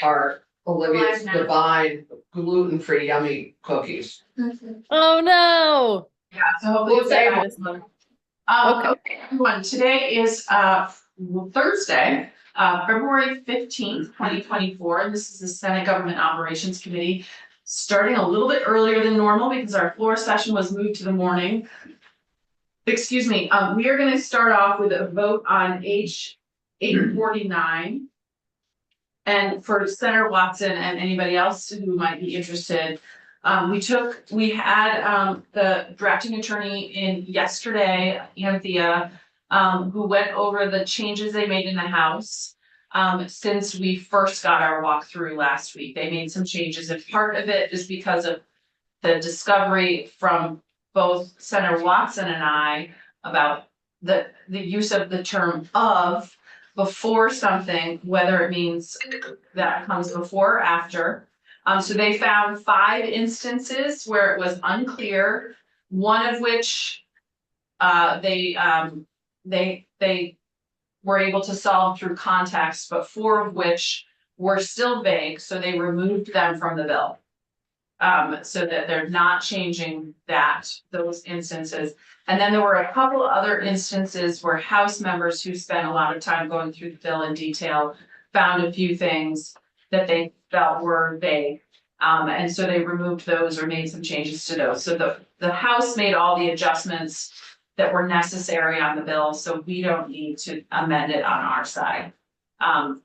are Olivia's Divine gluten-free yummy cookies. Oh no. Yeah, so hopefully We'll save that- this one. Okay, everyone, today is Thursday, February 15th, 2024, and this is the Senate Government Operations Committee. Starting a little bit earlier than normal because our floor session was moved to the morning. Excuse me, we are gonna start off with a vote on H 849. And for Senator Watson and anybody else who might be interested, we had the drafting attorney in yesterday, Anthea, who went over the changes they made in the House. Since we first got our walkthrough last week, they made some changes, and part of it is because of the discovery from both Senator Watson and I about the use of the term "of" before something, whether it means that comes before or after. So they found 5 instances where it was unclear, one of which they were able to solve through context, but 4 of which were still vague, so they removed them from the bill. So that they're not changing those instances. And then there were a couple other instances where House members who spent a lot of time going through the bill in detail found a few things that they felt were vague. And so they removed those or made some changes to those. So the House made all the adjustments that were necessary on the bill, so we don't need to amend it on our side. And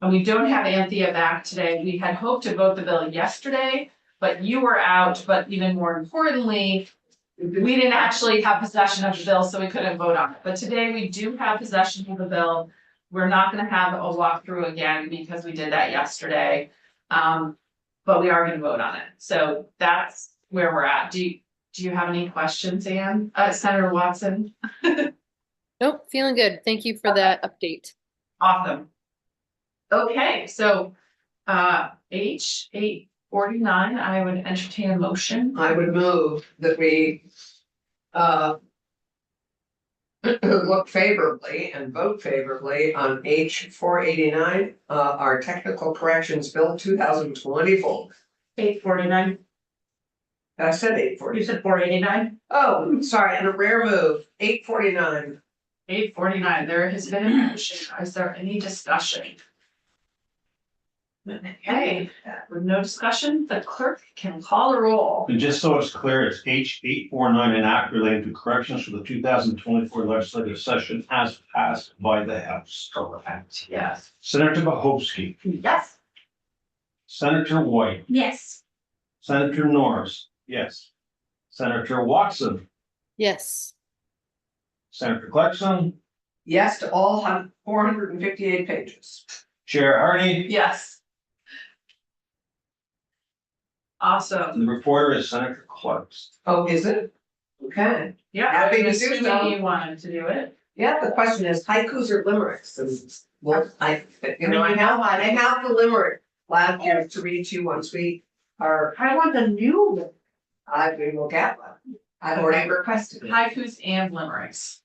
we don't have Anthea back today. We had hoped to vote the bill yesterday, but you were out, but even more importantly, we didn't actually have possession of the bill, so we couldn't vote on it. But today we do have possession of the bill. We're not gonna have a walkthrough again because we did that yesterday. But we are gonna vote on it. So that's where we're at. Do you have any questions, Anne? Senator Watson? Nope, feeling good. Thank you for that update. Awesome. Okay, so H 849, I would entertain a motion. I would move that we look favorably and vote favorably on H 489, our technical corrections bill 2024. 849. I said 840. You said 489? Oh, sorry, and a rare move, 849. 849, there has been a motion. Is there any discussion? Okay, with no discussion, the clerk can call the roll. And just so it's clear, it's H 849, an act relating to corrections for the 2024 legislative session as passed by the House. Correct. Yes. Senator Bohofsky, Yes. Senator White, Yes. Senator Norris, yes. Senator Watson, Yes. Senator Clarkson, Yes to all 458 pages. Chair Harney, Yes. Awesome. and the reporter is Senator Clarkson. Oh, is it? Okay. Yeah, Happy I'm to do assuming so. you wanted to do it. Yeah, the question is haikus or limericks? And well, I have the limerick last year to read to you once we are, I want the new we will get one. I've already requested it. haikus and limericks.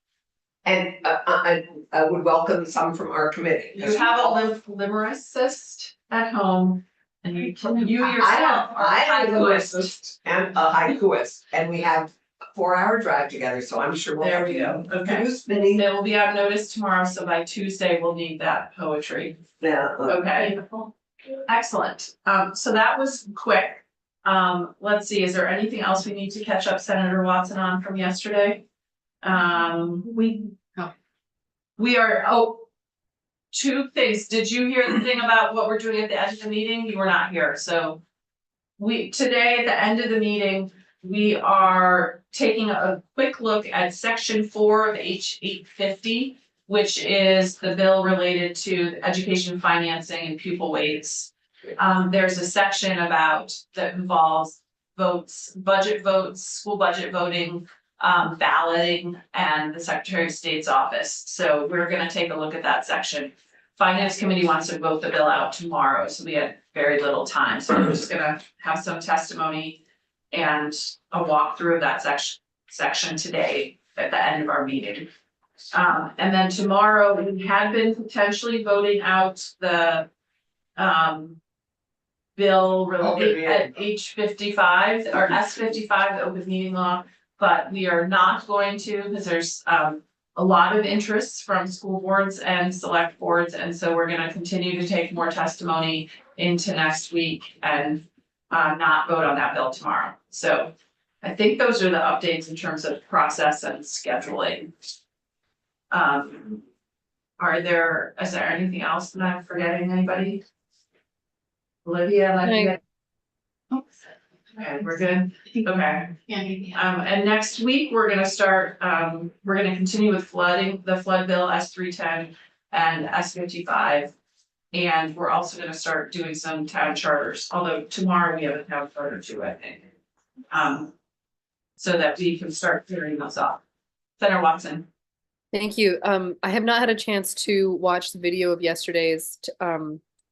And I would welcome some from our committee. You have a limericist at home, and you yourself are I a have a haikuist. lyricist and a haikuist, and we have a 4-hour drive together, so I'm sure we'll. There we go. Okay. Produce many. It will be on notice tomorrow, so by Tuesday we'll need that poetry. Yeah. Okay. Excellent. So that was quick. Let's see, is there anything else we need to catch up Senator Watson on from yesterday? We are, 2 things. Did you hear the thing about what we're doing at the end of the meeting? You were not here, so. Today at the end of the meeting, we are taking a quick look at section 4 of H 850, which is the bill related to education financing and pupil weights. There's a section that involves budget votes, school budget voting, balloting, and the Secretary of State's office. So we're gonna take a look at that section. Finance Committee wants to vote the bill out tomorrow, so we had very little time. So we're just gonna have some testimony and a walkthrough of that section today at the end of our meeting. And then tomorrow, we had been potentially voting out the bill Open related meeting. at H55 or S55, the open meeting law. But we are not going to, because there's a lot of interest from school boards and select boards. And so we're gonna continue to take more testimony into next week and not vote on that bill tomorrow. So I think those are the updates in terms of process and scheduling. Is there anything else that I'm forgetting, anybody? Olivia, like, okay, we're good, okay. And next week, we're gonna start, we're gonna continue with flooding, the flood bill S310 and S55. And we're also gonna start doing some town charters, although tomorrow we have a town charter too, I think. So that we can start clearing those off. Senator Watson. Thank you. I have not had a chance to watch the video of yesterday's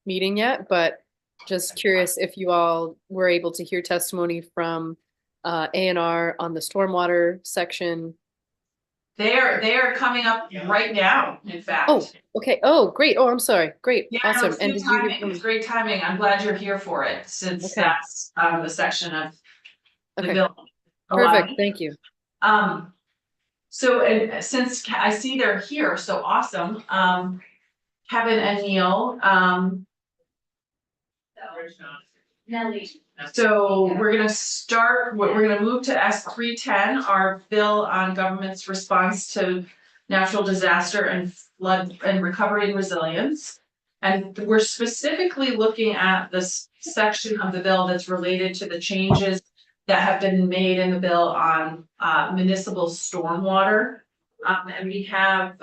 meeting yet, but just curious if you all were able to hear testimony from A&R on the stormwater section. They are coming up right now, in fact. Oh, okay. Oh, great. Oh, I'm sorry. Great. Yeah, no, Awesome. it's And good did you hear timing, from? it's great timing, I'm glad you're here for it, since Okay. that's the section of the Okay. bill. Perfect. Thank you. So, and since I see they're here, so awesome, Kevin and Neil, so we're gonna start, we're gonna move to S310, our bill on government's response to natural disaster and flood and recovery and resilience. And we're specifically looking at this section of the bill that's related to the changes that have been made in the bill on municipal stormwater. And we have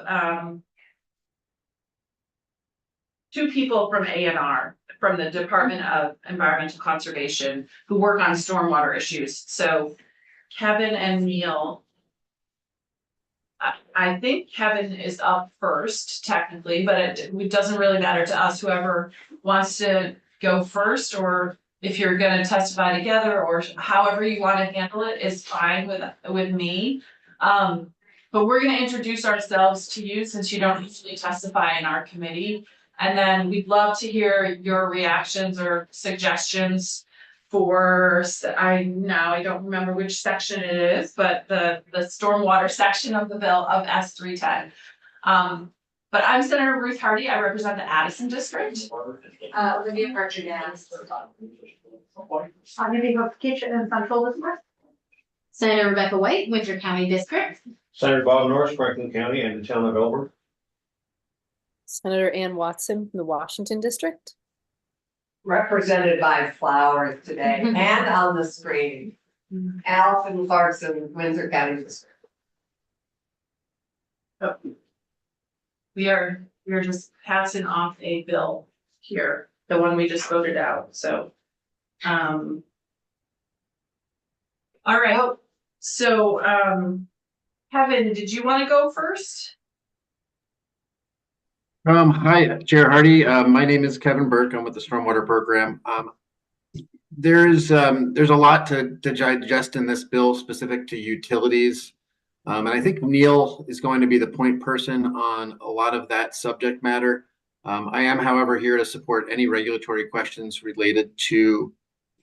two people from A&R, from the Department of Environmental Conservation, who work on stormwater issues. So Kevin and Neil. I think Kevin is up first technically, but it doesn't really matter to us, whoever wants to go first, or if you're gonna testify together, or however you wanna handle it is fine with me. But we're gonna introduce ourselves to you since you don't usually testify in our committee. And then we'd love to hear your reactions or suggestions for, I don't remember which section it is, but the stormwater section of the bill of S310. But I'm Senator Ruth Hardy, I represent the Addison district. Olivia Parker Downs. On behalf of Kitchen and Central District. Senator Rebecca White, Winter County District. Senator Bob Norris, Franklin County and the town of Elbert. Senator Ann Watson from the Washington District. Represented by flowers today and on the screen. Alvin Clarkson, Windsor County District. We're just passing off a bill here, the one we just voted out, so. All right, so, Kevin, did you wanna go first? Hi, Chair Hardy. My name is Kevin Burke. I'm with the Stormwater Program. There's a lot to digest in this bill specific to utilities. And I think Neil is going to be the point person on a lot of that subject matter. I am, however, here to support any regulatory questions related to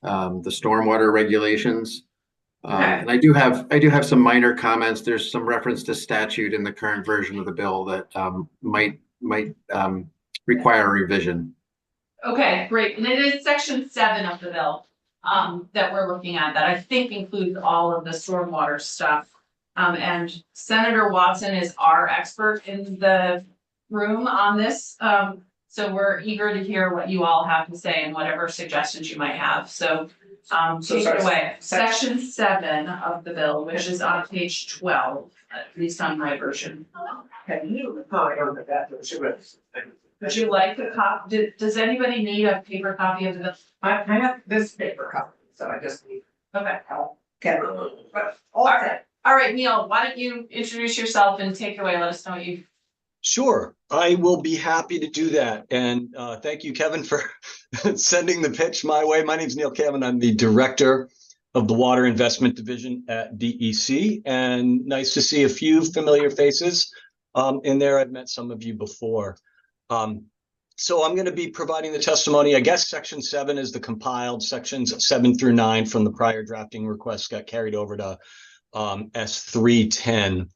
the stormwater regulations. And I do have some minor comments. There's some reference to statute in the current version of the bill that might require revision. Okay, great, and it is section 7 of the bill that we're looking at, that I think includes all of the stormwater stuff. And Senator Watson is our expert in the room on this. So we're eager to hear what you all have to say and whatever suggestions you might have, so take it away. Section 7 of the bill, which is on page 12, at least on my version. Would you like a copy? Does anybody need a paper copy of the bill? I have this paper copy, so I just need Okay. help. Okay. But all set. All right, Neil, why don't you introduce yourself and take it away, let us know what you. Sure, I will be happy to do that. And thank you, Kevin, for sending the pitch my way. My name is Neil Kevin. I'm the Director of the Water Investment Division at DEC. And nice to see a few familiar faces in there. I've met some of you before. So I'm going to be providing the testimony. I guess section 7 is the compiled. Sections 7 through 9 from the prior drafting requests got carried over to S310.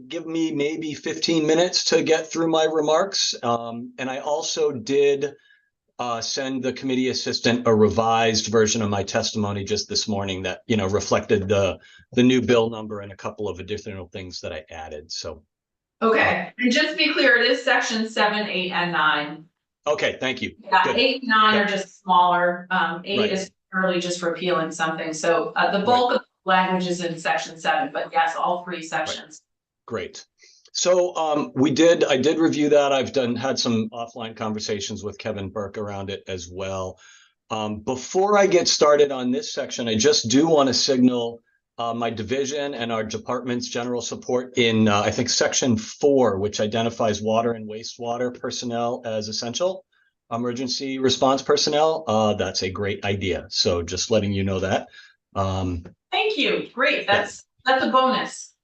Give me maybe 15 minutes to get through my remarks. And I also did send the committee assistant a revised version of my testimony just this morning that, you know, reflected the new bill number and a couple of additional things that I added. So. Okay, and just to be clear, it is section 7, 8, and 9. Okay, thank you. Yeah, Good. 8 and 9 Yeah. are just smaller. 8 Right. is early just repealing something. So the bulk of the language is in section 7, but yes, all 3 sections. Great. So I did review that. I've had some offline conversations with Kevin Burke around it as well. Before I get started on this section, I just do want to signal my division and our department's general support in, I think, section 4, which identifies water and wastewater personnel as essential emergency response personnel. That's a great idea. So just letting you know that. Thank you. Great. That's a bonus.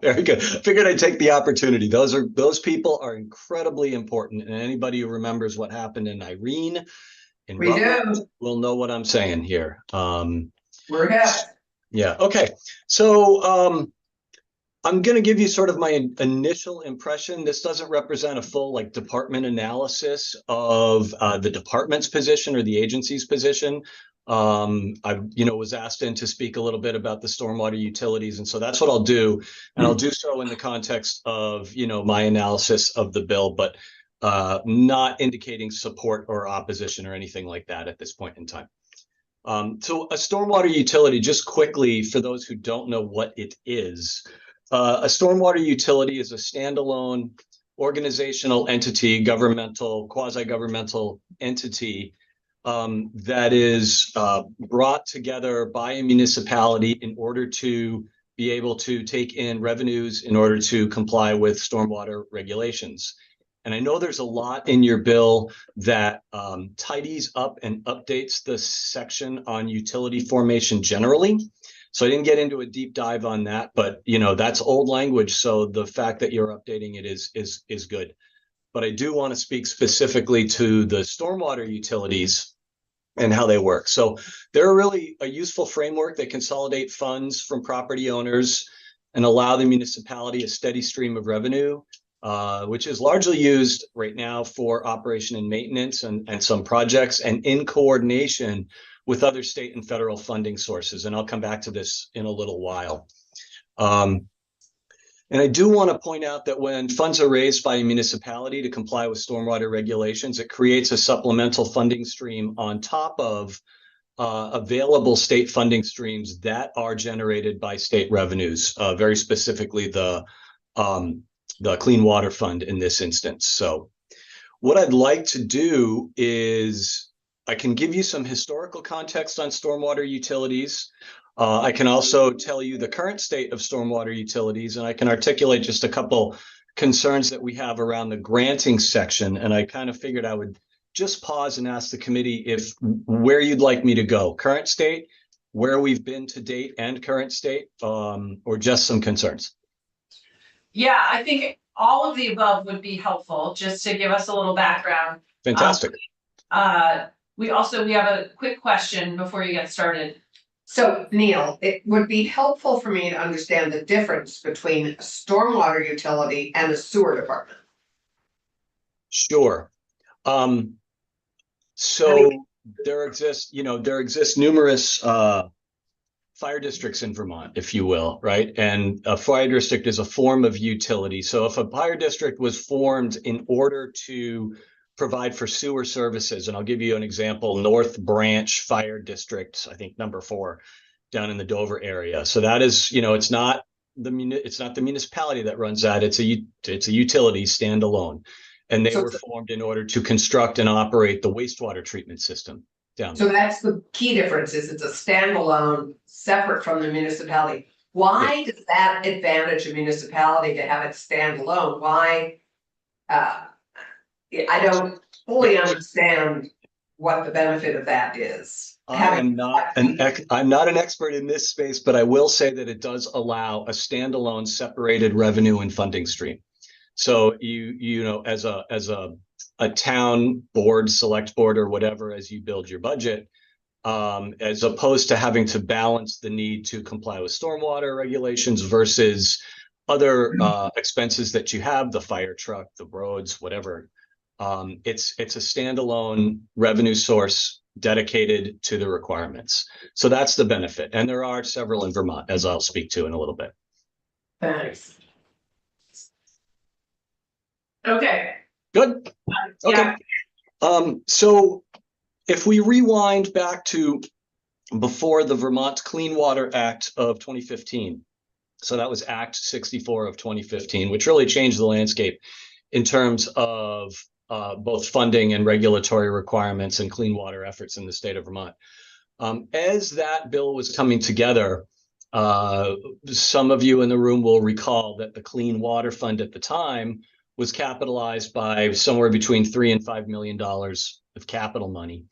Very good. I figured I'd take the opportunity. Those people are incredibly important, and anybody who remembers what happened in Irene in Rutland will know what I'm saying here. We're ahead. Yeah. Okay. So I'm going to give you sort of my initial impression. This doesn't represent a full like department analysis of the department's position or the agency's position. I, was asked in to speak a little bit about the stormwater utilities. And so that's what I'll do. And I'll do so in the context of, my analysis of the bill, but not indicating support or opposition or anything like that at this point in time. So a stormwater utility, just quickly, for those who don't know what it is, a stormwater utility is a standalone organizational entity, governmental, quasi-governmental entity that is brought together by a municipality in order to be able to take in revenues in order to comply with stormwater regulations. And I know there's a lot in your bill that tidies up and updates the section on utility formation generally. So I didn't get into a deep dive on that, but that's old language. So the fact that you're updating it is good. But I do want to speak specifically to the stormwater utilities and how they work. So they're really a useful framework that consolidate funds from property owners and allow the municipality a steady stream of revenue, which is largely used right now for operation and maintenance and some projects, and in coordination with other state and federal funding sources. And I'll come back to this in a little while. And I do want to point out that when funds are raised by a municipality to comply with stormwater regulations, it creates a supplemental funding stream on top of available state funding streams that are generated by state revenues, very specifically the Clean Water Fund in this instance. So what I'd like to do is I can give you some historical context on stormwater utilities. I can also tell you the current state of stormwater utilities, and I can articulate just a couple concerns that we have around the granting section. And I kind of figured I would just pause and ask the committee where you'd like me to go. Current state, where we've been to date and current state, or just some concerns? Yeah, I think all of the above would be helpful, just to give us a little background. Fantastic. We have a quick question before you get started. So Neil, it would be helpful for me to understand the difference between a stormwater utility and a sewer department. Sure. So there exists numerous fire districts in Vermont, if you will, right? And a fire district is a form of utility. So if a fire district was formed in order to provide for sewer services, and I'll give you an example, North Branch Fire District, I think number 4, down in the Dover area. So that is, it's not the municipality that runs that. It's a utility standalone, and they were formed in order to construct and operate the wastewater treatment system down there. So that's the key difference, is it's a standalone, separate from the municipality. Why does that advantage a municipality to have it standalone? Why? I don't fully understand what the benefit of that is. I'm not an expert in this space, but I will say that it does allow a standalone separated revenue and funding stream. So as a a town board, select board, or whatever as you build your budget, as opposed to having to balance the need to comply with stormwater regulations versus other expenses that you have, the fire truck, the roads, whatever. It's a standalone revenue source dedicated to the requirements. So that's the benefit. And there are several in Vermont, as I'll speak to in a little bit. Thanks. Okay. Good. Okay. So if we rewind back to before the Vermont Clean Water Act of 2015, so that was Act 64 of 2015, which really changed the landscape in terms of both funding and regulatory requirements and clean water efforts in the state of Vermont. As that bill was coming together, some of you in the room will recall that the Clean Water Fund at the time was capitalized by somewhere between $3 and $5 million of capital money,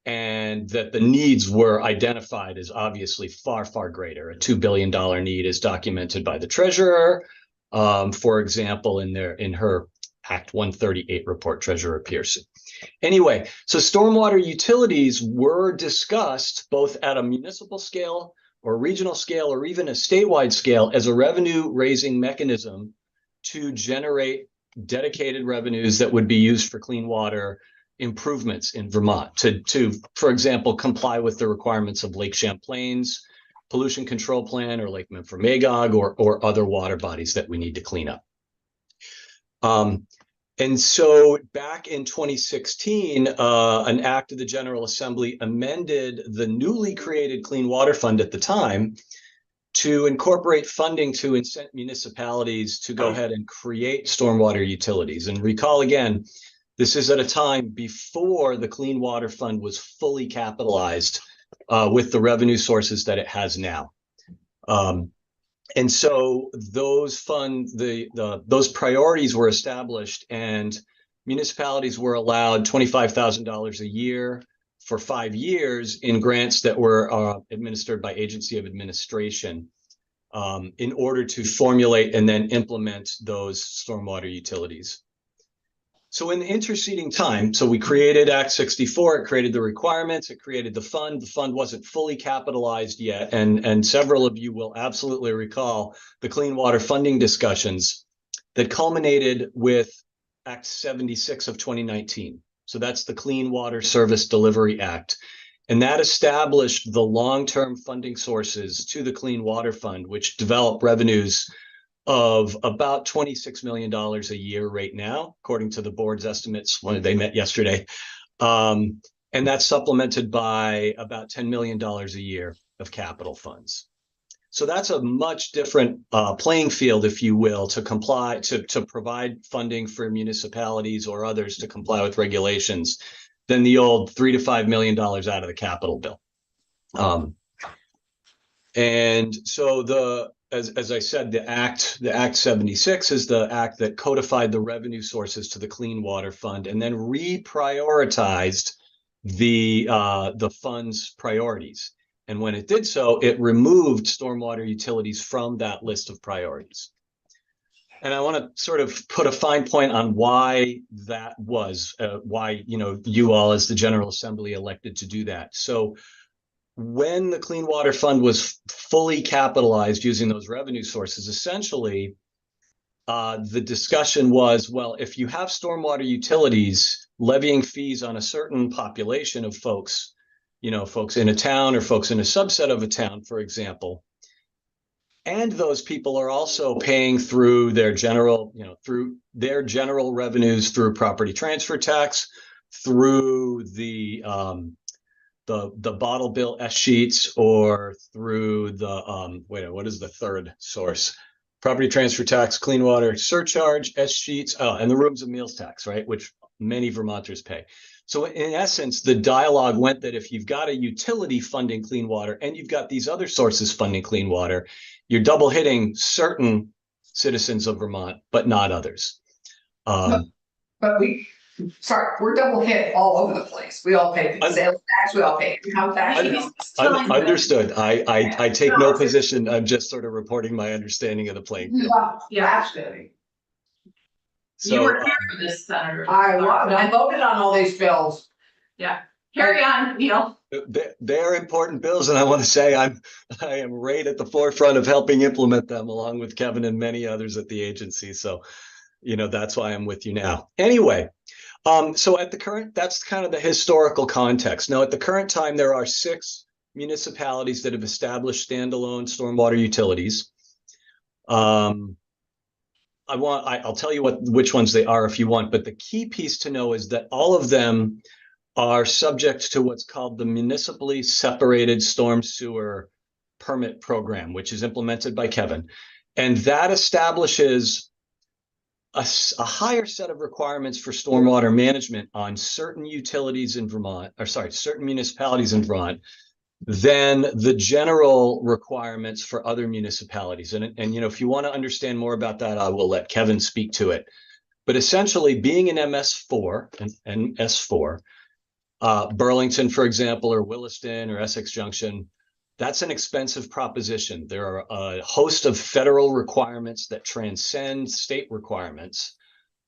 and that the needs were identified as obviously far, far greater. A $2 billion need is documented by the treasurer, for example, in her Act 138 report, Treasurer Pearson. Anyway, so stormwater utilities were discussed both at a municipal scale or regional scale or even a statewide scale as a revenue raising mechanism to generate dedicated revenues that would be used for clean water improvements in Vermont to, for example, comply with the requirements of Lake Champlain's pollution control plan or Lake Memphremagog or other water bodies that we need to clean up. And so back in 2016, an act of the General Assembly amended the newly created Clean Water Fund at the time to incorporate funding to incent municipalities to go ahead and create stormwater utilities. And recall again, this is at a time before the Clean Water Fund was fully capitalized with the revenue sources that it has now. And so those those priorities were established, and municipalities were allowed $25,000 a year for 5 years in grants that were administered by Agency of Administration in order to formulate and then implement those stormwater utilities. So in the interceding time, so we created Act 64, it created the requirements, it created the fund. The fund wasn't fully capitalized yet. And several of you will absolutely recall the clean water funding discussions that culminated with Act 76 of 2019. So that's the Clean Water Service Delivery Act. And that established the long-term funding sources to the Clean Water Fund, which develop revenues of about $26 million a year right now, according to the board's estimates when they met yesterday. And that's supplemented by about $10 million a year of capital funds. So that's a much different playing field, if you will, to comply, to provide funding for municipalities or others to comply with regulations than the old $3 to $5 million out of the capital bill. And so as I said, the Act 76 is the act that codified the revenue sources to the Clean Water Fund and then reprioritized the fund's priorities. And when it did so, it removed stormwater utilities from that list of priorities. And I want to sort of put a fine point on why that was, why you all as the General Assembly elected to do that. So when the Clean Water Fund was fully capitalized using those revenue sources, essentially, the discussion was, well, if you have stormwater utilities levying fees on a certain population of folks, folks in a town or folks in a subset of a town, for example, and those people are also paying through their general, revenues through property transfer tax, through the bottle bill S sheets, or through the what is the third source? Property transfer tax, clean water surcharge, S sheets, and the rooms and meals tax, right? Which many Vermonters pay. So in essence, the dialogue went that if you've got a utility funding clean water and you've got these other sources funding clean water, you're double hitting certain citizens of Vermont, but not others. But we're double hit all over the place. We all pay sales tax, we all pay income tax. Understood. I take no position. I'm just sort of reporting my understanding of the playing field. Yeah, absolutely. You So, were here for this, Senator. I voted on all these bills. Carry on, Neil. they're important bills, and I want to say I am right at the forefront of helping implement them, along with Kevin and many others at the agency. So, that's why I'm with you now. Anyway, so that's kind of the historical context. Now, at the current time, there are 6 municipalities that have established standalone stormwater utilities. I'll tell you which ones they are if you want, but the key piece to know is that all of them are subject to what's called the Municipally Separated Storm Sewer Permit Program, which is implemented by Kevin. And that establishes a higher set of requirements for stormwater management on certain utilities in Vermont, certain municipalities in Vermont, than the general requirements for other municipalities. And if you want to understand more about that, I will let Kevin speak to it. But essentially, being an MS4 and S4, Burlington, for example, or Williston or Essex Junction, that's an expensive proposition. There are a host of federal requirements that transcend state requirements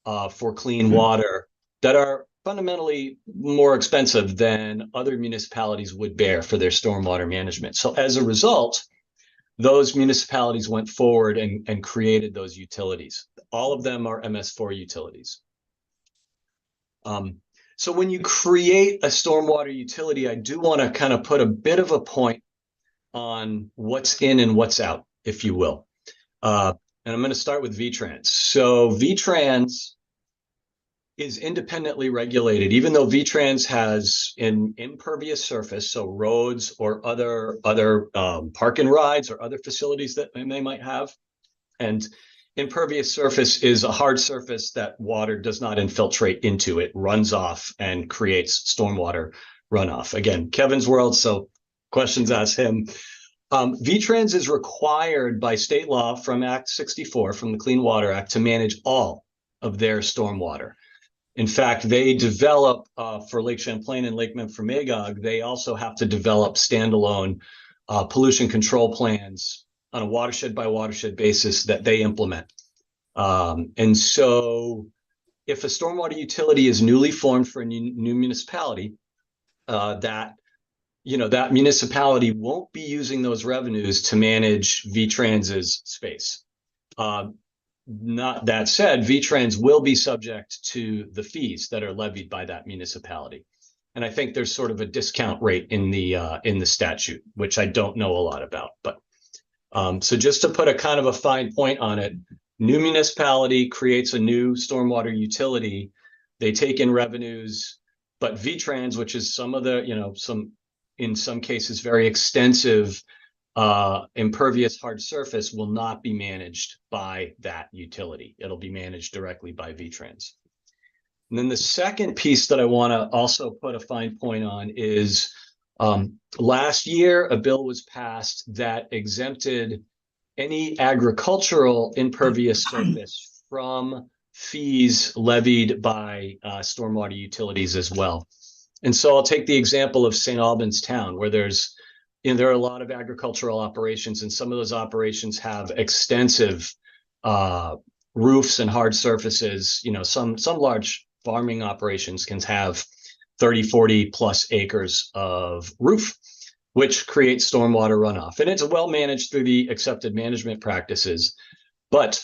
for clean water that are fundamentally more expensive than other municipalities would bear for their stormwater management. So as a result, those municipalities went forward and created those utilities. All of them are MS4 utilities. So when you create a stormwater utility, I do want to kind of put a bit of a point on what's in and what's out, if you will. And I'm going to start with VTrans. So VTrans is independently regulated, even though VTrans has an impervious surface, so roads or other park and rides or other facilities that they might have. And impervious surface is a hard surface that water does not infiltrate into. It runs off and creates stormwater runoff. Again, Kevin's world, so questions ask him. VTrans is required by state law from Act 64, from the Clean Water Act, to manage all of their stormwater. In fact, they develop for Lake Champlain and Lake Memphremagog, they also have to develop standalone pollution control plans on a watershed by watershed basis that they implement. And so if a stormwater utility is newly formed for a new municipality, that municipality won't be using those revenues to manage VTrans's space. Not that said, VTrans will be subject to the fees that are levied by that municipality. And I think there's sort of a discount rate in the statute, which I don't know a lot about, but so just to put a kind of a fine point on it, new municipality creates a new stormwater utility. They take in revenues, but VTrans, which is some of the, in some cases, very extensive impervious hard surface, will not be managed by that utility. It'll be managed directly by VTrans. And then the second piece that I want to also put a fine point on is last year, a bill was passed that exempted any agricultural impervious surface from fees levied by stormwater utilities as well. And so I'll take the example of St. Albans Town, where there are a lot of agricultural operations, and some of those operations have extensive roofs and hard surfaces. Some large farming operations can have 30, 40 plus acres of roof, which creates stormwater runoff. And it's well managed through the accepted management practices. But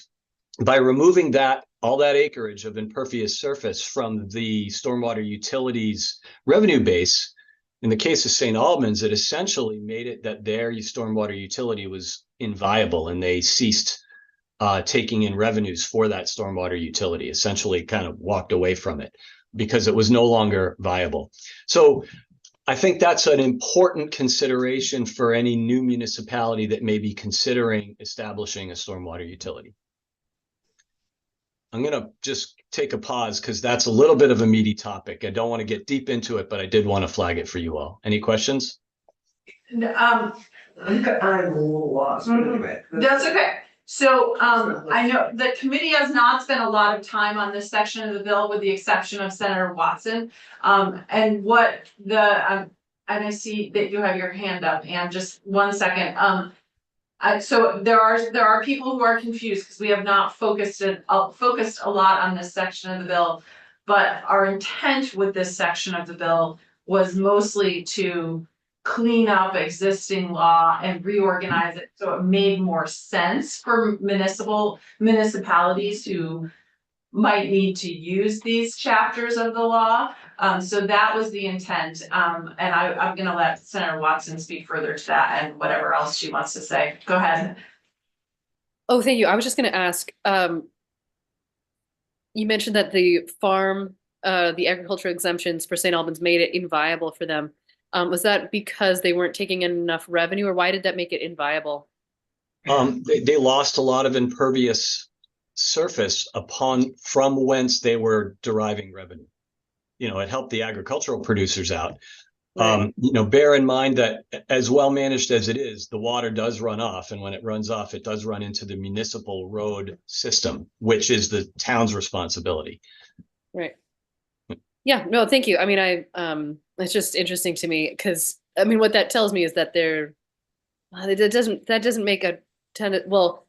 by removing all that acreage of impervious surface from the stormwater utilities revenue base, in the case of St. Albans, it essentially made it that their stormwater utility was inviable, and they ceased taking in revenues for that stormwater utility, essentially kind of walked away from it because it was no longer viable. So I think that's an important consideration for any new municipality that may be considering establishing a stormwater utility. I'm going to just take a pause because that's a little bit of a meaty topic. I don't want to get deep into it, but I did want to flag it for you all. Any questions? I'm a little lost. That's okay. So I know the committee has not spent a lot of time on this section of the bill, with the exception of Senator Watson. And what and I see that you have your hand up, and just one second. So there are people who are confused because we have not focused a lot on this section of the bill. But our intent with this section of the bill was mostly to clean up existing law and reorganize it so it made more sense for municipalities who might need to use these chapters of the law. So that was the intent. And I'm gonna let Senator Watson speak further to that and whatever else she wants to say. Go ahead. Oh, thank you. I was just going to ask, you mentioned that the agricultural exemptions for St. Albans made it inviable for them. Was that because they weren't taking in enough revenue, or why did that make it inviable? They lost a lot of impervious surface from whence they were deriving revenue. It helped the agricultural producers out. Right. Bear in mind that as well managed as it is, the water does run off. And when it runs off, it does run into the municipal road system, which is the town's responsibility. Right. Yeah, no, thank you. I mean, it's just interesting to me because I mean, what that tells me is that that doesn't make a ton of, well,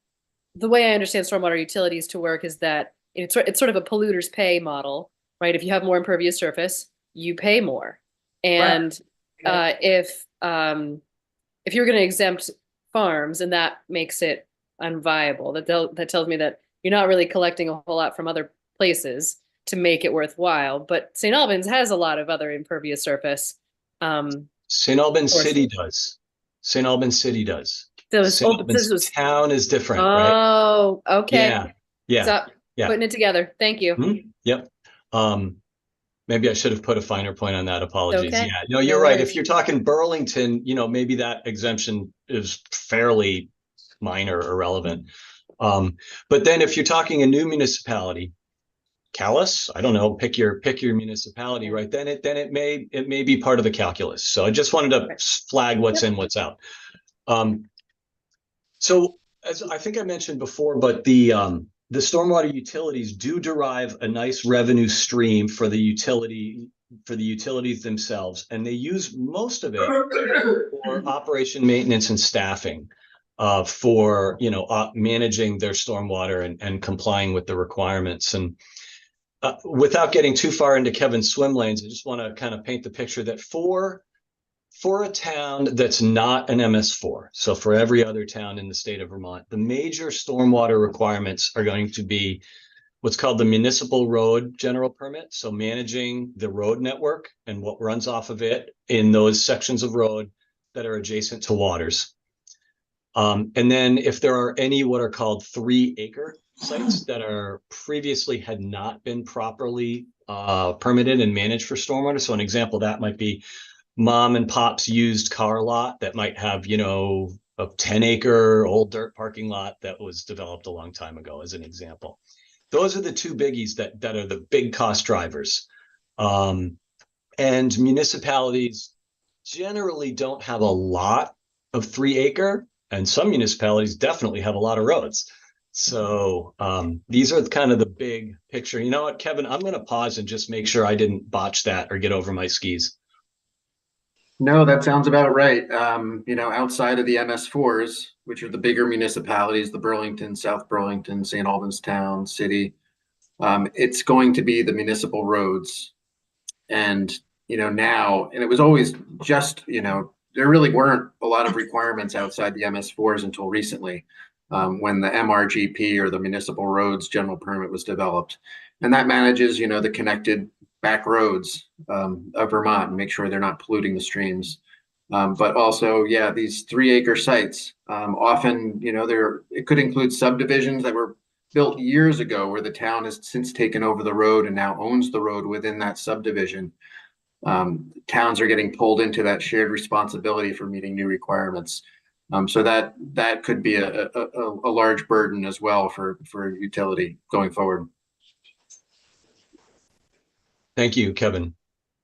the way I understand stormwater utilities to work is that it's sort of a polluter's pay model, right? If you have more impervious surface, you pay more. And if you're going to exempt farms, and that makes it unviable, that tells me that you're not really collecting a whole lot from other places to make it worthwhile. But St. Albans has a lot of other impervious surface. St. Albans City does. St. Albans City does. St. Albans town is different, right? Oh, okay. Yeah. So, putting it together. Thank you. Mm-hmm. Yep. Maybe I should have put a finer point on that. Apologies. Okay. Yeah, no, you're right. If you're talking Burlington, maybe that exemption is fairly minor or irrelevant. But then if you're talking a new municipality, Calais, I don't know, pick your municipality, right? Then it may be part of the calculus. So I just wanted to flag what's in, what's out. So as I think I mentioned before, but the stormwater utilities do derive a nice revenue stream for the utilities themselves, and they use most of it for operation, maintenance, and staffing, for managing their stormwater and complying with the requirements. And without getting too far into Kevin's swim lanes, I just want to kind of paint the picture that for a town that's not an MS4, so for every other town in the state of Vermont, the major stormwater requirements are going to be what's called the municipal road general permit. So managing the road network and what runs off of it in those sections of road that are adjacent to waters. And then if there are any what are called 3-acre sites that are previously had not been properly permitted and managed for stormwater. So an example of that might be mom and pop's used car lot that might have, a 10-acre old dirt parking lot that was developed a long time ago, as an example. Those are the two biggies that are the big cost drivers. And municipalities generally don't have a lot of 3-acre, and some municipalities definitely have a lot of roads. So these are kind of the big picture. You know what, Kevin, I'm going to pause and just make sure I didn't botch that or get over my skis. No, that sounds about right. Outside of the MS4s, which are the bigger municipalities, the Burlington, South Burlington, St. Albans Town, City, it's going to be the municipal roads. And, now, and it was always just, there really weren't a lot of requirements outside the MS4s until recently, when the MRGP, or the municipal roads general permit, was developed. And that manages, the connected back roads of Vermont and make sure they're not polluting the streams. But also, these 3-acre sites, often, it could include subdivisions that were built years ago where the town has since taken over the road and now owns the road within that subdivision. Towns are getting pulled into that shared responsibility for meeting new requirements. So that could be a large burden as well for utility going forward. Thank you, Kevin.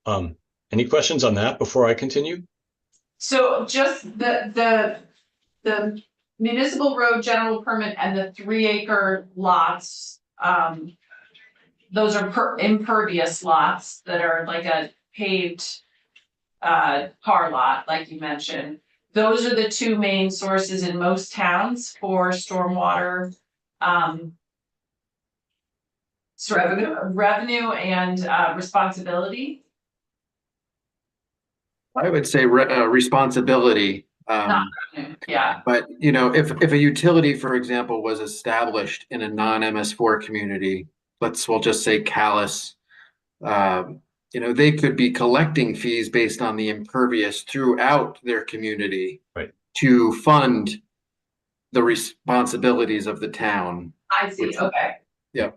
Any questions on that before I continue? So just the municipal road general permit and the 3-acre lots, those are impervious lots that are like a paved car lot, like you mentioned. those are the two main sources in most towns for stormwater. Revenue and responsibility. I would say responsibility. Not revenue, yeah. But you know, if a utility, for example, was established in a non-MS4 community, we'll just say Calais, you know, they could be collecting fees based on the impervious throughout their community, Right, to fund the responsibilities of the town. I see, okay. Yeah.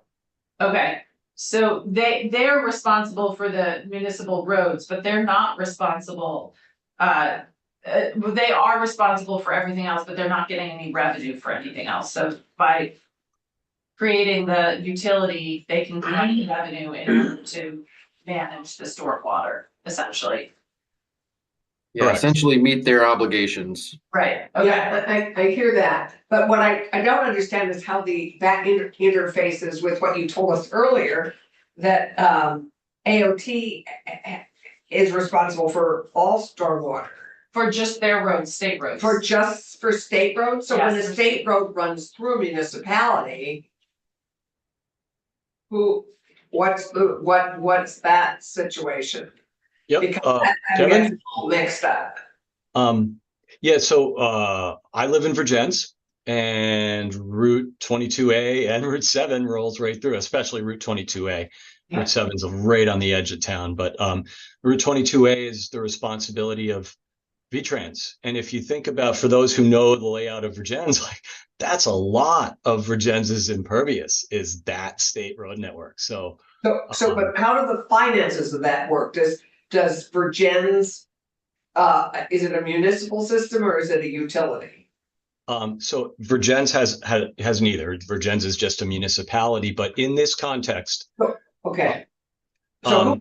Okay, so they're responsible for the municipal roads, but they're not responsible. They are responsible for everything else, but they're not getting any revenue for anything else. So by creating the utility, they can collect revenue in order to manage the stormwater, essentially. Yeah, Correct. essentially meet their obligations. Right, okay, Yeah, I hear that, but what I don't understand is how that interfaces with what you told us earlier. That AOT is responsible for all stormwater, for just their roads, state roads. for state roads, so when a Yes. state road runs through a municipality. What's that situation? yep. Because that Kevin? gets all mixed up. Yeah, so I live in Virgins, and Route 22A and Route 7 rolls right through, especially Route 22A. Yeah. Route 7 is right on the edge of town, but Route 22A is the responsibility of VTrans. And if you think about, for those who know the layout of Virgins, like that's a lot of Virgins's impervious is that state road network. So But how do the finances of that work? Does Virgins, is it a municipal system or is it a utility? so Virgins has neither. Virgins is just a municipality, but in this context, Okay. So Um,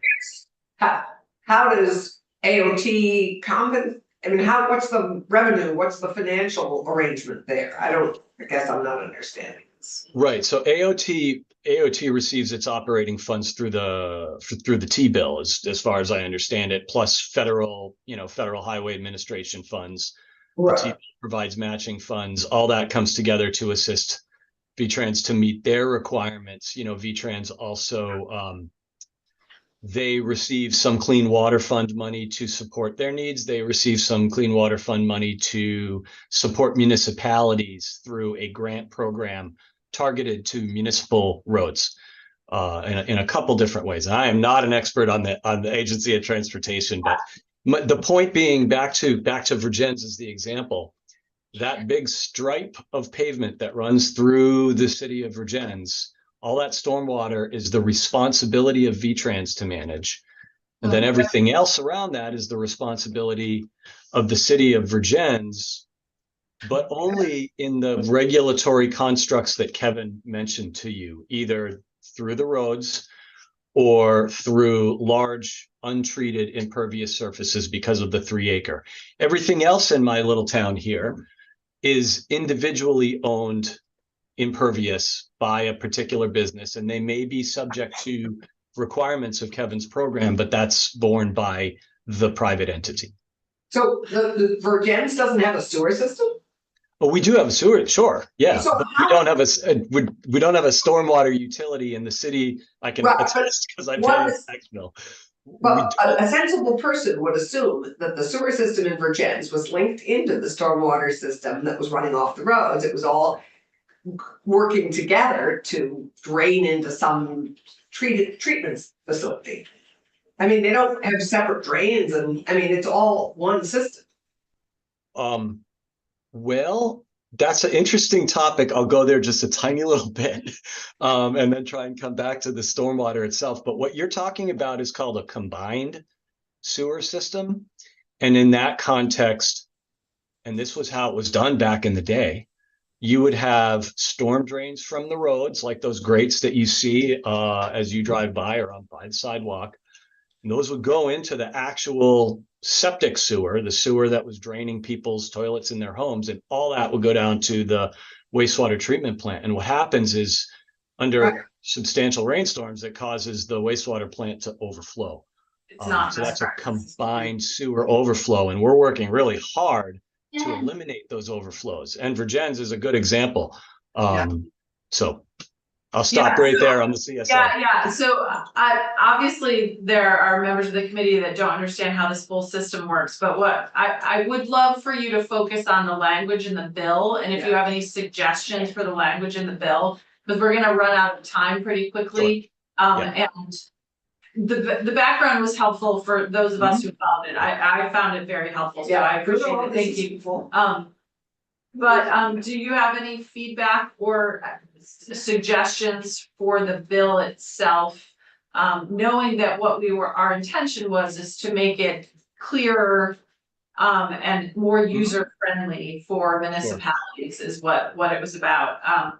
how does AOT what's the revenue, what's the financial arrangement there? I guess I'm not understanding this. right. So AOT receives its operating funds through the T-bill, as far as I understand it, plus federal highway administration funds. The T-bill provides matching funds. All that comes together to assist VTrans to meet their requirements. You know, VTrans also they receive some clean water fund money to support their needs. They receive some clean water fund money to support municipalities through a grant program targeted to municipal roads in a couple different ways. And I am not an expert on the Agency of Transportation, but the point being, back to Virgins as the example, that big stripe of pavement that runs through the city of Virgins, all that stormwater is the responsibility of VTrans to manage. And then everything else around that is the responsibility of the city of Virgins, but only in the regulatory constructs that Kevin mentioned to you, either through the roads or through large untreated impervious surfaces because of the 3-acre. Everything else in my little town here is individually owned impervious by a particular business, and they may be subject to requirements of Kevin's program, but that's borne by the private entity. So the Virgins doesn't have a sewer system? Well, we do have a sewer, sure, yeah, So but we don't have a stormwater utility in the city. I can Right, attest because I pay what a is- tax bill. But a sensible person would assume that the sewer system in Virgins was linked into the stormwater system that was running off the roads. It was all working together to drain into some treatment facility. I mean, they don't have separate drains it's all one system. Well, that's an interesting topic. I'll go there just a tiny little bit, and then try and come back to the stormwater itself. But what you're talking about is called a combined sewer system. And in that context, and this was how it was done back in the day, you would have storm drains from the roads, like those grates that you see as you drive by or by the sidewalk. And those would go into the actual septic sewer, the sewer that was draining people's toilets in their homes, and all that would go down to the wastewater treatment plant. And what happens is, under substantial rainstorms, it causes the wastewater plant to overflow. It's not So that's best a practice. combined sewer overflow, and we're working really hard to eliminate those overflows. And Virgins is a good example. So I'll stop Yeah, right so- there on the CSO. Yeah. So obviously there are members of the committee that don't understand how this full system works, but what I would love for you to focus on the language in the bill, and if you have any suggestions for the language in the bill, because we're gonna run out of time pretty quickly. And the background was helpful for those of us who found it. I found it very helpful, so I appreciate it. Thank you. But do you have any feedback or suggestions for the bill itself? Knowing that our intention is to make it clearer and more user friendly for municipalities is what it was about.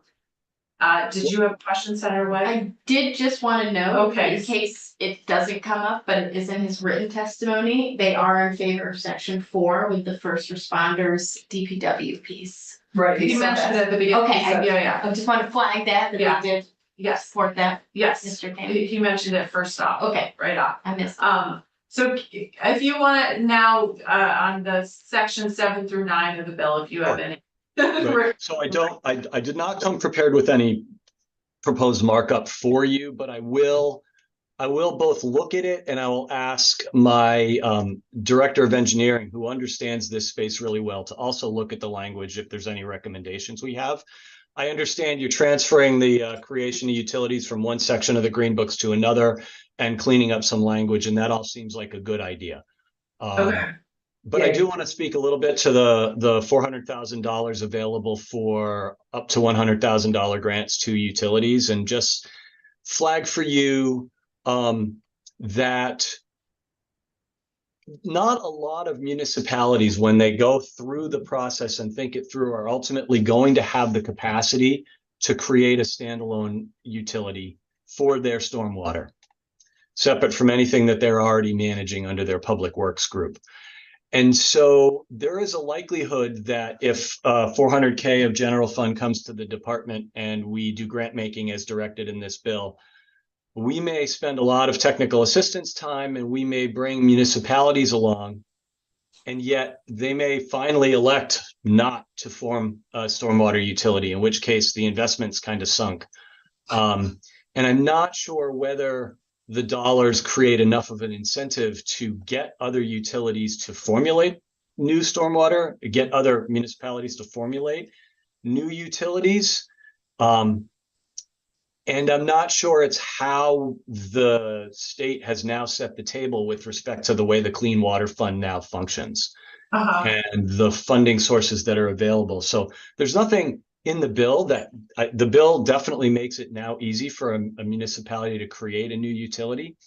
Did you have a question, Senator White? I did just want to know, Okay. in case it doesn't come up, but it is in his written testimony, they are in favor of section 4 with the first responders DPW piece. Right. He mentioned at the beginning. Okay, Yeah. I just want to flag that Yeah. they did Yes. support that, Yes. Mr. Kennedy. He mentioned it first off. Okay. Right off. I missed. So if you wanna now, on the section 7 through 9 of the bill, if you have any. Right. So I did not come prepared with any proposed markup for you, but I will both look at it and I will ask my director of engineering, who understands this space really well, to also look at the language if there's any recommendations we have. I understand you're transferring the creation of utilities from one section of the Green Books to another and cleaning up some language, and that all seems like a good idea. Okay. But I do want to speak a little bit to the $400,000 available for up to $100,000 grants to utilities, and just flag for you that not a lot of municipalities, when they go through the process and think it through, are ultimately going to have the capacity to create a standalone utility for their stormwater, separate from anything that they're already managing under their public works group. And so there is a likelihood that if 400K of general fund comes to the department and we do grant making as directed in this bill, we may spend a lot of technical assistance time and we may bring municipalities along, and yet they may finally elect not to form a stormwater utility, in which case the investment's kind of sunk. And I'm not sure whether the dollars create enough of an incentive to get other utilities to formulate new stormwater, get other municipalities to formulate new utilities. And I'm not sure it's how the state has now set the table with respect to the way the Clean Water Fund now functions and the funding sources that are available. So there's nothing in the bill the bill definitely makes it now easy for a municipality to create a new utility.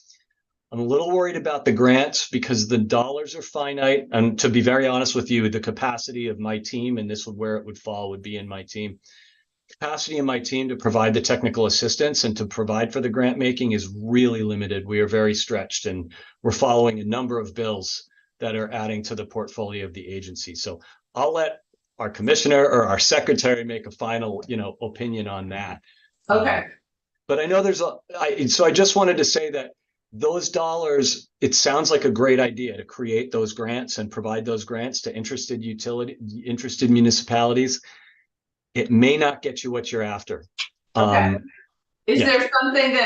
I'm a little worried about the grants because the dollars are finite. And to be very honest with you, the capacity of my team, and this would where it would fall, would be in my team. Capacity in my team to provide the technical assistance and to provide for the grant making is really limited. We are very stretched, and we're following a number of bills that are adding to the portfolio of the agency. So I'll let our commissioner or our secretary make a final, opinion on that. Okay. But I know so I just wanted to say that those dollars, it sounds like a great idea to create those grants and provide those grants to interested municipalities. It may not get you what you're after. Okay. Is yeah. there something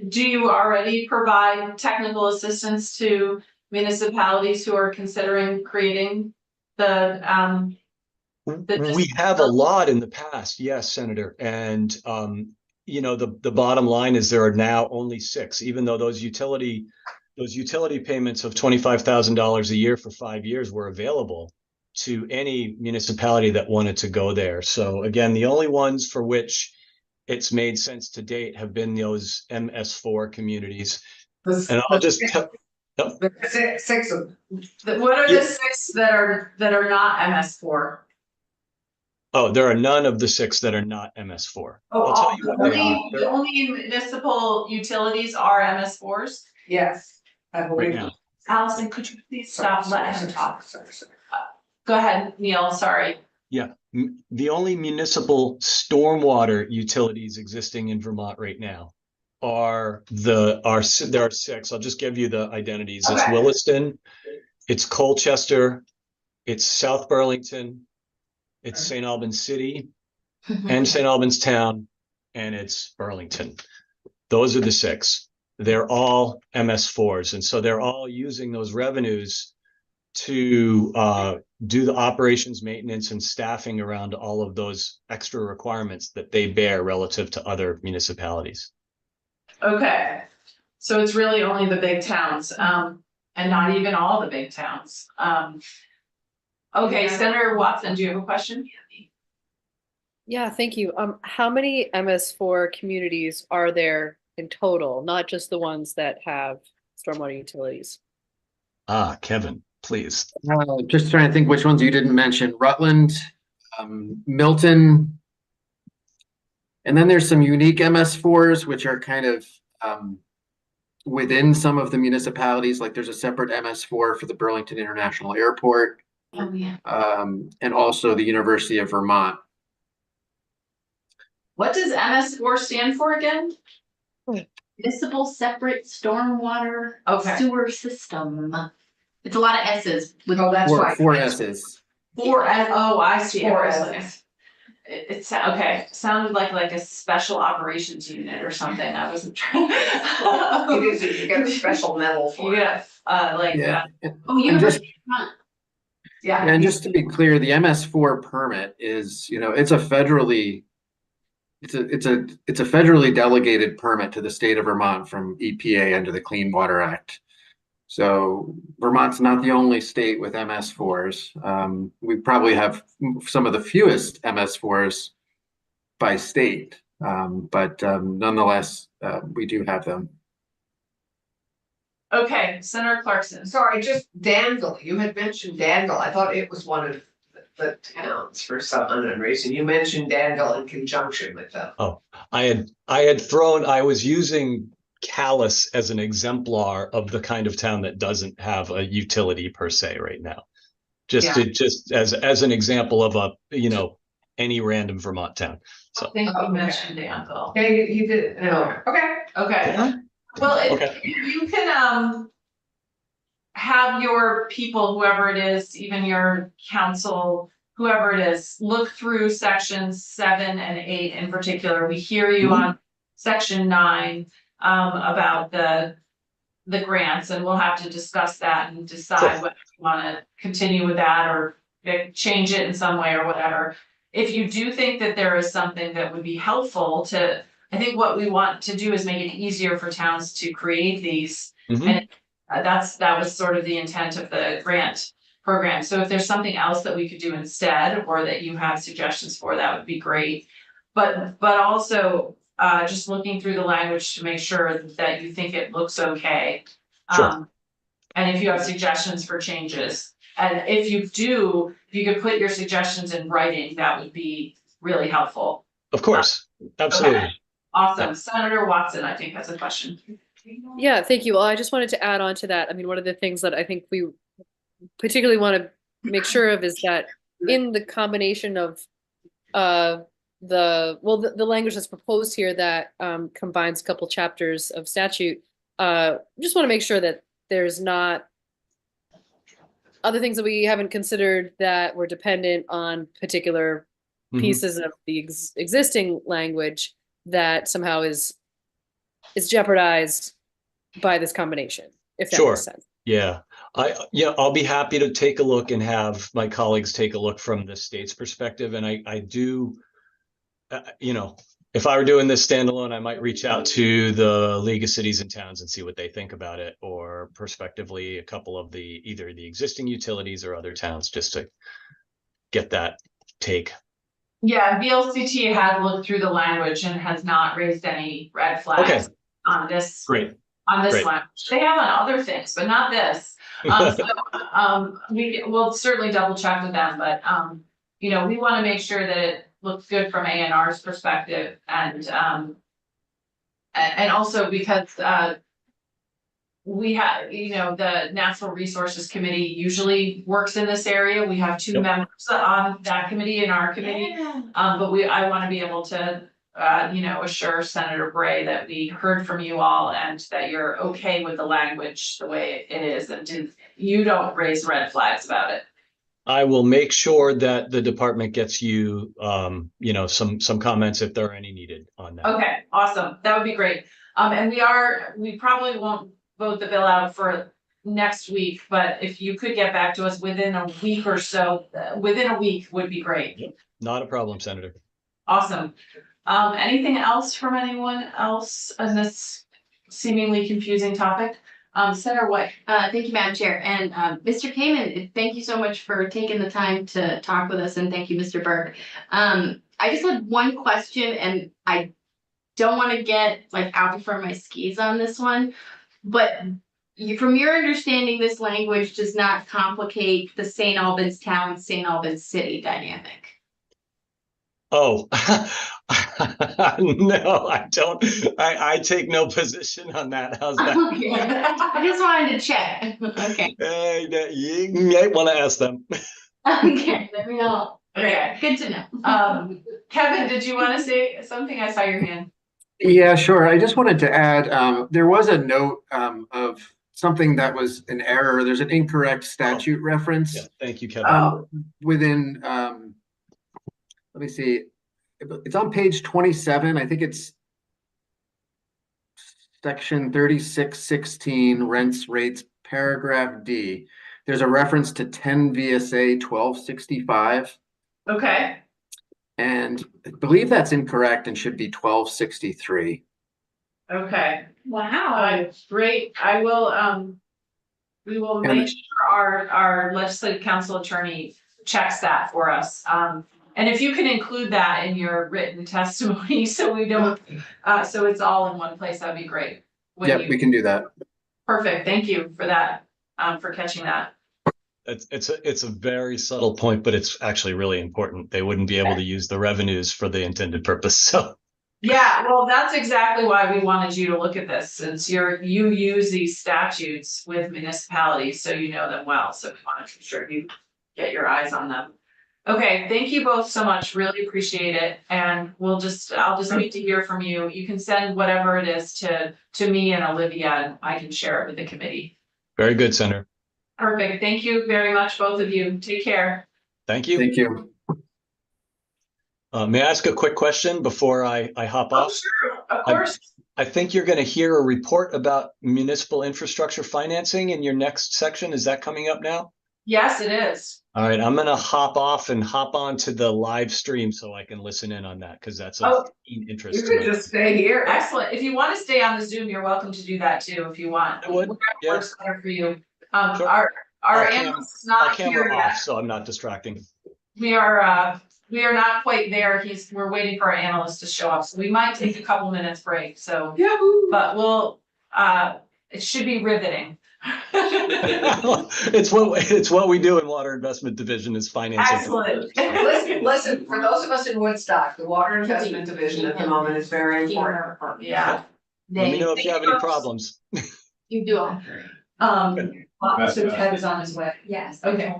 do you already provide technical assistance to municipalities who are considering creating we have a lot in the past, yes, Senator. And the bottom line is there are now only 6, even though those utility payments of $25,000 a year for 5 years were available to any municipality that wanted to go there. So again, the only ones for which it's made sense to date have been those MS4 communities. And I'll just tell. Yep. 6 of them. What are the 6 that are not MS4? Oh, there are none of the 6 that are not MS4. Oh, I'll tell you what they are. the only municipal utilities are MS4s? Yes, I believe. Right now. Allison, could you please stop letting him talk? Sorry. Go ahead, Neil, sorry. Yeah, the only municipal stormwater utilities existing in Vermont right now there are 6. I'll just give you the identities. It's Okay. Williston, it's Colchester, it's South Burlington, it's St. Albans City, and St. Albans Town, and it's Burlington. Those are the 6. They're all MS4s. And so they're all using those revenues to do the operations, maintenance, and staffing around all of those extra requirements that they bear relative to other municipalities. Okay, so it's really only the big towns, and not even all the big towns. Okay, Senator Watson, do you have a question? Yeah, thank you. How many MS4 communities are there in total, not just the ones that have stormwater utilities? Kevin, please. Just trying to think which ones you didn't mention. Rutland, Milton. And then there's some unique MS4s, which are kind of within some of the municipalities. Like there's a separate MS4 for the Burlington International Airport, Oh, yeah. and also the University of Vermont. What does MS4 stand for again? Municipal separate stormwater Okay. sewer system. It's a lot of S's with Oh, that's Four, right. 4 S's. Oh, I see. 4 I was like- S's. It's okay, sounded like a special operations unit or something, I wasn't trying. It is, you get a special medal for You it. got, like, Yeah. Oh, And just, University of Vermont. Yeah. and just to be clear, the MS4 permit is, it's a federally delegated permit to the state of Vermont from EPA under the Clean Water Act. So Vermont's not the only state with MS4s. We probably have some of the fewest MS4s by state, but nonetheless, we do have them. okay, Senator Clarkson. Sorry, just Danville, you had mentioned Danville, I thought it was one of the towns for some unknown reason, you mentioned Danville in conjunction with them. I was using Calais as an exemplar of the kind of town that doesn't have a utility per se right now. Just as an example of any random Vermont town. I think Oh, you okay. mentioned Danville. Yeah, you did, no, okay. Okay, well, Okay. if you can, have your people, whoever it is, even your council, whoever it is, look through sections 7 and 8 in particular. We hear you on section 9, about the grants, and we'll have to discuss that and decide whether we wanna continue with that or change it in some way or whatever. If you do think that there is something that would be helpful I think what we want to do is make it easier for towns to create these. Mhm. And that was sort of the intent of the grant program. So if there's something else that we could do instead, or that you have suggestions for, that would be great. But also, just looking through the language to make sure that you think it looks okay. Sure. And if you have suggestions for changes, and if you could put your suggestions in writing, that would be really helpful. Of course, absolutely. Okay. Awesome. Senator Watson, I think has a question. Yeah, thank you. Well, I just wanted to add on to that. I mean, one of the things that I think we particularly want to make sure of is that in the combination of the language that's proposed here that combines a couple chapters of statute, just want to make sure that there's not other things that we haven't considered that were dependent on particular pieces of the existing language that somehow is jeopardized by this combination, if that Sure. makes sense. Yeah, I'll be happy to take a look and have my colleagues take a look from the state's perspective. And I do, if I were doing this standalone, I might reach out to the League of Cities and Towns and see what they think about it, or prospectively a couple of either the existing utilities or other towns, just to get that take. Yeah, VLCT had looked through the language and has not raised any red flags Okay. on this. Great. On this Great. language. They have on other things, but not this. We'll certainly double check with them, but we want to make sure that it looks good from ANR's perspective, and also because we have, the Natural Resources Committee usually works in this area. We have 2 Yep. members on that committee and our committee. But I want to be able to, assure Senator Bray that we heard from you all and that you're okay with the language the way it is, and you don't raise red flags about it. I will make sure that the department gets you, you know, some comments if there are any needed on that. Okay, awesome. That would be great. And we probably won't vote the bill out for next week, but if you could get back to us within a week or so, within a week would be great. Not a problem, Senator. Awesome. Anything else from anyone else on this seemingly confusing topic? Senator White. Thank you, Madam Chair. And Mr. Kamen, thank you so much for taking the time to talk with us, and thank you, Mr. Burke. I just had one question, and I don't want to get like out from my skis on this one, but from your understanding, this language does not complicate the St. Albans town, St. Albans city dynamic. Oh, no, I don't. I take no position on that. How's that? Okay. I just wanted to check. Okay. You might want to ask them. Okay, let me know. Okay. Good to know. Kevin, did you want to say something? I saw your hand. Yeah, sure. I just wanted to add, there was a note of something that was an error. There's an incorrect statute reference Yeah, thank you, Kevin. within, let me see, it's on page 27. I think it's section 3616, rents rates, paragraph D. There's a reference to 10 VSA 1265. Okay. And I believe that's incorrect and should be 1263. Okay. Wow. Great. I will, we will And- make sure our legislative council attorney checks that for us. And if you can include that in your written testimony, so we don't, so it's all in one place, that'd be great. When Yep, you- we can do that. Perfect. Thank you for that, for catching that. It's a very subtle point, but it's actually really important. They wouldn't be able to use the revenues for the intended purpose. So Yeah, well, that's exactly why we wanted you to look at this, since you use these statutes with municipalities, so you know them well, so we want to make sure you get your eyes on them. Okay, thank you both so much, really appreciate it, and I'll just wait to hear from you. You can send whatever it is to me and Olivia, and I can share it with the committee. very good, Senator. Perfect, thank you very much, both of you, take care. Thank you. Thank you. May I ask a quick question before I hop Oh, off? sure, of course. I think you're going to hear a report about municipal infrastructure financing in your next section. Is that coming up now? Yes, it is. All right, I'm going to hop off and hop on to the live stream so I can listen in on that because that's Oh, of keen You interest to could me. just stay here. Excellent. If you want to stay on the Zoom, you're welcome to do that too, if you want. I would, Whatever yeah. works better for you. Sure. Our Our analyst is Our not here camera yet. off, so I'm not distracting. We are not quite there. We're waiting for our analyst to show up, so we might take a couple minutes break, so, Yahoo! but we'll, it should be riveting. It's what we do in Water Investment Division is financing. Excellent. Listen, for those of us in Woodstock, the Water Investment Division at the moment is very important. Yeah. Let me know if you have any problems. You do all. So Ted is on his way. Yes. Okay.